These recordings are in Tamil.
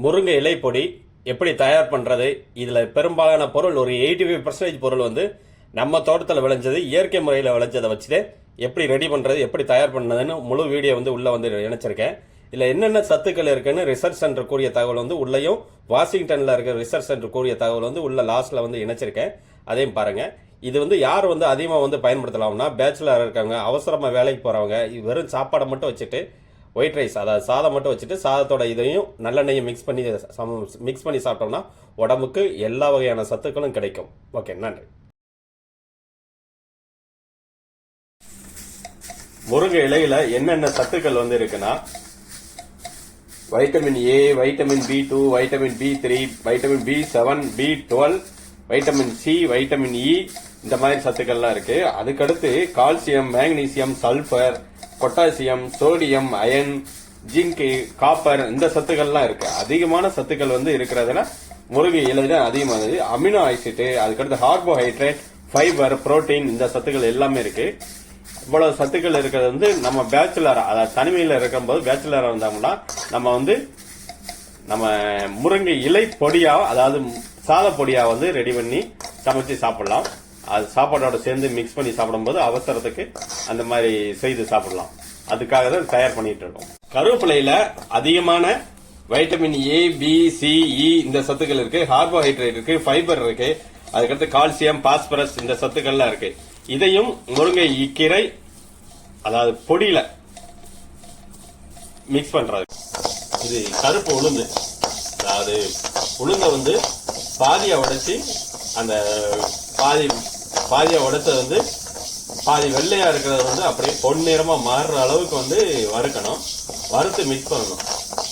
முருங்கை இலை பொடி எப்படி தயார் பண்ணுறது? இதில் பெரும்பாலான பொருள் ஒரு 85% பொருள் வந்து நம்ம தோட்டத்தில் விளைஞ்சது, இயற்கை முறையில் விளைஞ்சதை வச்சுட்டு எப்படி ரெடி பண்ணுறது, எப்படி தயார் பண்ணுறதுன்னு முழு வீடியோ வந்து உள்ளே வந்து இணைச்சிருக்கேன். இதில் என்னென்ன சத்துக்கள் இருக்குன்னு ரிசர்ச் சென்டர் கூடிய தகவல் வந்து உள்ளேயும், வாஷிங்டனில் இருக்கிற ரிசர்ச் சென்டர் கூடிய தகவல் வந்து உள்ள லாஸ்ட்டில் வந்து இணைச்சிருக்கேன். அதையும் பாருங்கள். இது வந்து யார் வந்து அதிகமாக வந்து பயன்படுத்தலாம்னா, பேச்சுலர் இருக்காங்க, அவசரமாக வேலைக்கு போகிறவங்க, வெறும் சாப்பாடை மட்டும் வச்சுட்டு ஒயிட் ரைஸ், அதாவது சாதம் மட்டும் வச்சுட்டு சாதத்தோட இதையும் நல்லெண்ணெயும் மிக்ஸ் பண்ணி சாப்பிட்டோம்னா உடம்புக்கு எல்லா வகையான சத்துக்களும் கிடைக்கும். ஓகே, நன்றி. முருங்கை இலையில என்னென்ன சத்துக்கள் வந்து இருக்குன்னா, vitamin A, vitamin B2, vitamin B3, vitamin B7, B12, vitamin C, vitamin E, இந்த மாதிரி சத்துக்கள்லாம் இருக்கு. அதுக்கடுத்து calcium, magnesium, sulphur, potassium, sodium, iron, zinc, copper, இந்த சத்துக்கள்லாம் இருக்கு. அதிகமான சத்துக்கள் வந்து இருக்கிறதுல முருங்கை இலையில அதிகமானது. அமினோ ஆசிட், அதுக்கடுத்து கார்போஹைட்ரேட், ஃபைபர், புரோட்டீன், இந்த சத்துக்கள் எல்லாமே இருக்கு. இவ்வளவு சத்துக்கள் இருக்கிறது வந்து நம்ம பேச்சுலரா, அதாவது தனிமையில இருக்கும்போது பேச்சுலரா இருந்தாங்கன்னா நம்ம முருங்கை இலை பொடியா, அதாவது சாத பொடியா வந்து ரெடி பண்ணி சமைச்சு சாப்பிடலாம். அது சாப்பாடோட சேர்ந்து மிக்ஸ் பண்ணி சாப்பிடும்போது அவசரத்துக்கு அந்த மாதிரி செய்து சாப்பிடலாம். அதுக்காக தான் தயார் பண்ணிட்டு இருக்கோம். கருவேப்பிலையில அதிகமான வைட்டமின் ஏ, பி, சி, இ, இந்த சத்துக்கள் இருக்கு. கார்போஹைட்ரேட் இருக்கு, ஃபைபர் இருக்கு, அதுக்கடுத்து கால்சியம், பாஸ்பரஸ், இந்த சத்துக்கள்லாம் இருக்கு. இதையும் முருங்கை கீரை, அதாவது பொடியில மிக்ஸ் பண்றது. இது கருப்பு உளுந்து, அதாவது உளுந்த வந்து பாதியா உடைச்சி, அந்த பாதியா உடைச்சது வந்து பாதி வெள்ளையா இருக்கிறத வந்து அப்படியே பொன்னிறமா மாறுற அளவுக்கு வந்து வறுக்கணும். வறுத்து மிக்ஸ் பண்ணணும்.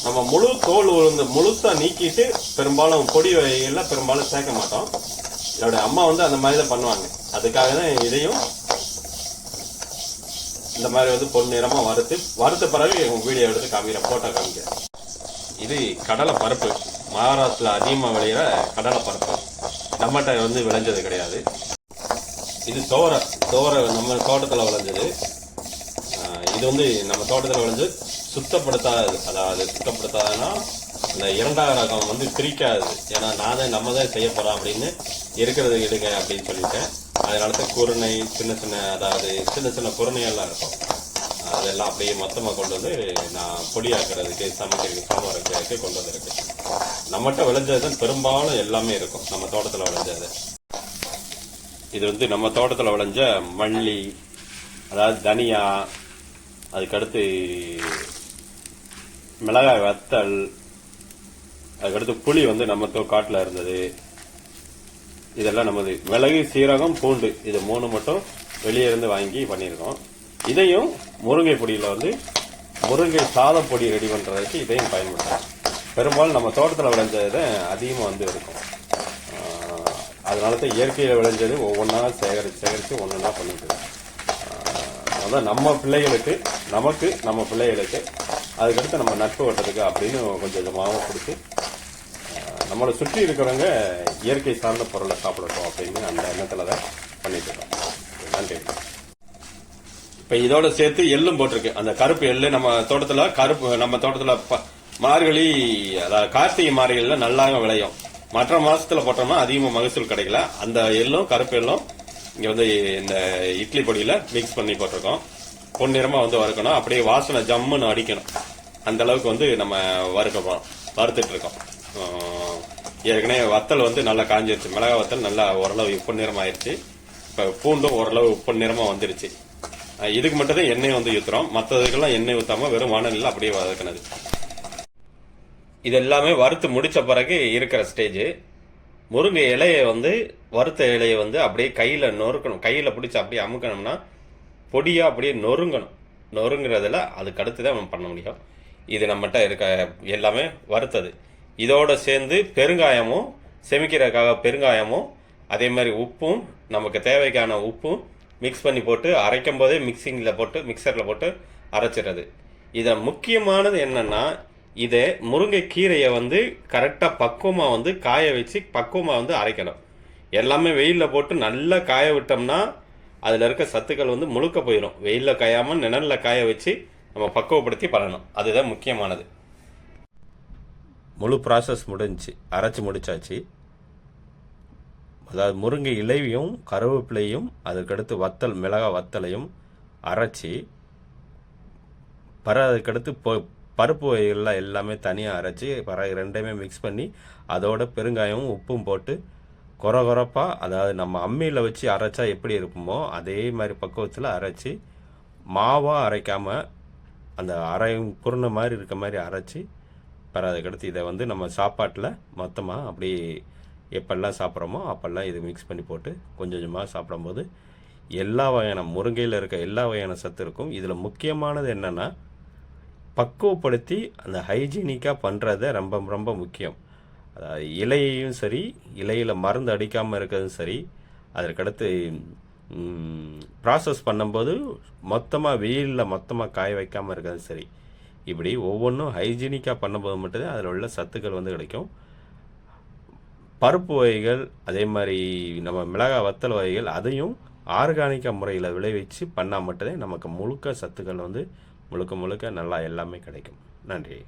நம்ம முழு தோல் உளுந்து முழுசா நீக்கிட்டு பெரும்பாலும் பொடி வகைகள்லாம் பெரும்பாலும் சேர்க்க மாட்டோம். என்னோட அம்மா வந்து அந்த மாதிரி தான் பண்ணுவாங்க. அதுக்காக தான் இதையும் இந்த மாதிரி வந்து பொன்னிறமா வறுத்த பிறகு வீடியோ எடுத்து காமிக்கிறேன், போட்டோ காமிக்கிறேன். இது கடலை பருப்பு, மகாராஷ்டிரா அதிகமாக விளையிற கடலை பருப்பு, நம்மகிட்ட வந்து விளைஞ்சது கிடையாது. இது தோரை நம்ம தோட்டத்தில் விளைஞ்சது. இது வந்து நம்ம தோட்டத்தில் விளைஞ்சது சுத்தப்படுத்தாது. அதாவது சுத்தப்படுத்தாதுன்னா இந்த இரண்டாவது ரகம் வந்து பிரிக்காது. ஏன்னா நம்ம தான் செய்ய போறோம் அப்படின்னு இருக்கிறது எடுங்க அப்படின்னு சொல்லிட்டேன். அதனால குருணை, அதாவது சின்ன சின்ன குருணையெல்லாம் இருக்கும். அதெல்லாம் அப்படியே மொத்தமாக கொண்டு வந்து நான் பொடியாக்குறதுக்கு, சமைக்கிறதுக்கு, சாம்பாருக்கு கொண்டு வந்துருக்கு. நம்மகிட்ட விளைஞ்சது தான் பெரும்பாலும் எல்லாமே இருக்கும், நம்ம தோட்டத்தில் விளைஞ்சது. இது வந்து நம்ம தோட்டத்தில் விளைஞ்ச மல்லி, அதாவது தனியா, அதுக்கடுத்து மிளகாய் வத்தல், அதுக்கடுத்து புளி வந்து நம்ம காட்டில் இருந்தது. இதெல்லாம் நமது மிளகு, சீரகம், பூண்டு, இது 3 மட்டும் வெளியே இருந்து வாங்கி பண்ணியிருக்கோம். இதையும் முருங்கை பொடியில் வந்து முருங்கை சாத பொடி ரெடி பண்ணுறதுக்கு இதையும் பயன்படுத்தலாம். பெரும்பாலும் நம்ம தோட்டத்தில் விளைஞ்சது அதிகமாக வந்து இருக்கும். அதனால தான் இயற்கையில் விளைஞ்சது ஒவ்வொன்றா சேகரித்து ஒன்றா பண்ணிட்டு. அதான் நம்ம பிள்ளைகளுக்கு, நம்ம பிள்ளைகளுக்கு, அதுக்கடுத்து நம்ம நட்பு வட்டத்துக்கு அப்படின்னு கொஞ்சம் கொஞ்சமாகவும் கொடுத்து நம்மளை சுற்றி இருக்கிறவங்க இயற்கை சார்ந்த பொருளை சாப்பிடட்டும் அப்படின்னு அந்த எண்ணத்தில் தான் பண்ணிட்டு இருக்கோம். நன்றி. இப்போ இதோட சேர்த்து எள்ளும் போட்டிருக்கு. அந்த கருப்பு எள்ளு நம்ம தோட்டத்தில் மார்கழி, அதாவது கார்த்திகை மார்கழியில் நல்லாக விளையும். மற்ற மாசத்துல போட்டோம்னா அதிகமாக மகசூல் கிடைக்கல. அந்த எள்ளும் கருப்பு எள்ளும் இங்க வந்து இந்த இட்லி பொடியில மிக்ஸ் பண்ணி போட்டிருக்கோம். பொன்னிறமா வந்து வறுக்கணும். அப்படியே வாசனை ஜம்முன்னு அடிக்கணும். அந்த அளவுக்கு வந்து நம்ம வறுத்துட்டு இருக்கோம். ஏற்கனவே வத்தல் வந்து நல்லா காஞ்சிருச்சு. மிளகாய் வத்தல் நல்லா ஓரளவு பொன்னிறம் ஆயிடுச்சு. இப்ப பூண்டும் ஓரளவு பொன்னிறமா வந்துருச்சு. இதுக்கு மட்டும் தான் எண்ணெய் வந்து ஊத்துறோம். மற்றதுக்கெல்லாம் எண்ணெய் ஊத்தாம வெறும் வானலில் அப்படியே வதக்கினது. இது எல்லாமே வறுத்து முடிச்ச பிறகு இருக்கிற ஸ்டேஜ். முருங்கை இலையை வந்து வறுத்த இலையை வந்து அப்படியே கையில் நொறுக்கணும். கையில் பிடிச்சி அப்படியே அமுக்கணும்னா பொடியா அப்படியே நொறுங்குறதுல அதுக்கு அடுத்து தான் நம்ம பண்ண முடியும். இது நம்மகிட்ட இருக்க எல்லாமே வறுத்தது. இதோட சேர்ந்து பெருங்காயமும், செமிக்கிறதுக்காக பெருங்காயமும், அதே மாதிரி உப்பும், நமக்கு தேவைக்கான உப்பும் மிக்ஸ் பண்ணி போட்டு அரைக்கும் போதே மிக்சரில் போட்டு அரைச்சிடுறது. இதில் முக்கியமானது என்னன்னா, இதை முருங்கை கீரையை வந்து கரெக்டாக பக்குவமாக வந்து காய வச்சு பக்குவமாக வந்து அரைக்கணும். எல்லாமே வெயிலில் போட்டு நல்லா காய விட்டோம்னா அதில் இருக்க சத்துக்கள் வந்து முழுக்க போயிடும். வெயிலில் காயாமல் நிழலில் காய வச்சு நம்ம பக்குவப்படுத்தி பண்ணணும். அதுதான் முக்கியமானது. முழு ப்ராசஸ் முடிஞ்சிச்சு, அரைச்சி முடிச்சாச்சு. அதாவது முருங்கை இலையும் கருவேப்பிலையும் அதுக்கடுத்து வத்தல், மிளகாய் வத்தலையும் அரைச்சி அதுக்கடுத்து பருப்பு வகைகள்லாம் எல்லாமே தனியாக அரைச்சி ரெண்டையுமே மிக்ஸ் பண்ணி அதோட பெருங்காயமும் உப்பும் போட்டு கொரகொரப்பாக, அதாவது நம்ம அம்மியில் வச்சு அரைச்சா எப்படி இருக்குமோ அதே மாதிரி பக்குவத்தில் அரைச்சி, மாவாக அரைக்காமல் அந்த குருணை மாதிரி இருக்க மாதிரி அரைச்சி அதுக்கடுத்து இதை வந்து நம்ம சாப்பாட்டில் மொத்தமாக அப்படி எப்பெல்லாம் சாப்பிட்றோமோ அப்போல்லாம் இது மிக்ஸ் பண்ணி போட்டு கொஞ்சம் கொஞ்சமாக சாப்பிடும்போது எல்லா வகையான முருங்கையில் இருக்க எல்லா வகையான சத்து இருக்கும். இதில் முக்கியமானது என்னென்னா, பக்குவப்படுத்தி அந்த ஹைஜீனிக்காக பண்ணுறது ரொம்ப ரொம்ப முக்கியம். அதாவது இலையையும் சரி, இலையில் மருந்து அடிக்காமல் இருக்கிறதும் சரி, அதற்கடுத்து ப்ராசஸ் பண்ணும்போது மொத்தமாக வெயிலில் மொத்தமாக காய வைக்காமல் இருக்கிறதும் சரி, இப்படி ஒவ்வொன்றும் ஹைஜீனிக்காக பண்ணும்போது மட்டும்தான் அதில் உள்ள சத்துக்கள் வந்து கிடைக்கும். பருப்பு வகைகள் அதே மாதிரி நம்ம மிளகாய் வத்தல் வகைகள் அதையும் ஆர்கானிக்காக முறையில் விளைவிச்சு பண்ணால் மட்டும்தான் நமக்கு முழுக்க சத்துக்கள் வந்து முழுக்க முழுக்க நல்லா எல்லாமே கிடைக்கும். நன்றி.